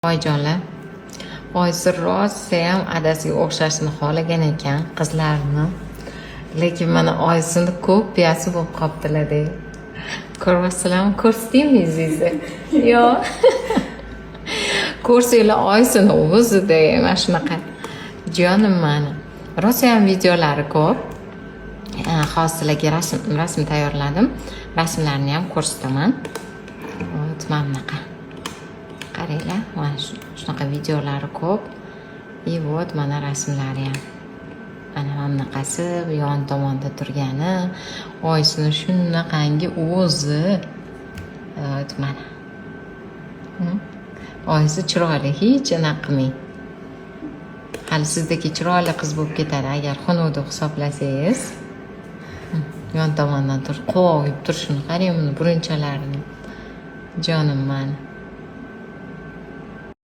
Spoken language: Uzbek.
Oyijonlar, oyisi rosa ham adasiga o'xshashni xohlagan ekan qizlarini. Lekin mana oyisini kopiyasi bo'lib qolibdilar-da. Ko'ryapsizlarmi? Ko'rsatdingmi yuzingizni? Yo'q. Ko'rsanglar oyisini o'zida mana shunaqa. Jonim mani. Rosa ham videolari ko'p. Hozir sizlarga rasm tayyorladim. Rasmlarni ham ko'rsataman. Mana bunaqa. Qaranglar, mana shunaqa videolari ko'p. И вот mana rasmlari ham. Mana bunaqasi yon tomonda turgani, oyisini shunaqangi o'zi. Mana. Oyisi chiroyli, hech anaqa qilmang. Hali sizdagi chiroyli qiz bo'lib ketadi agar xunuvni hisoblasangiz. Yon tomondan turib, qo'yib turishini qarang, buni burunchalarini. Jonim mani.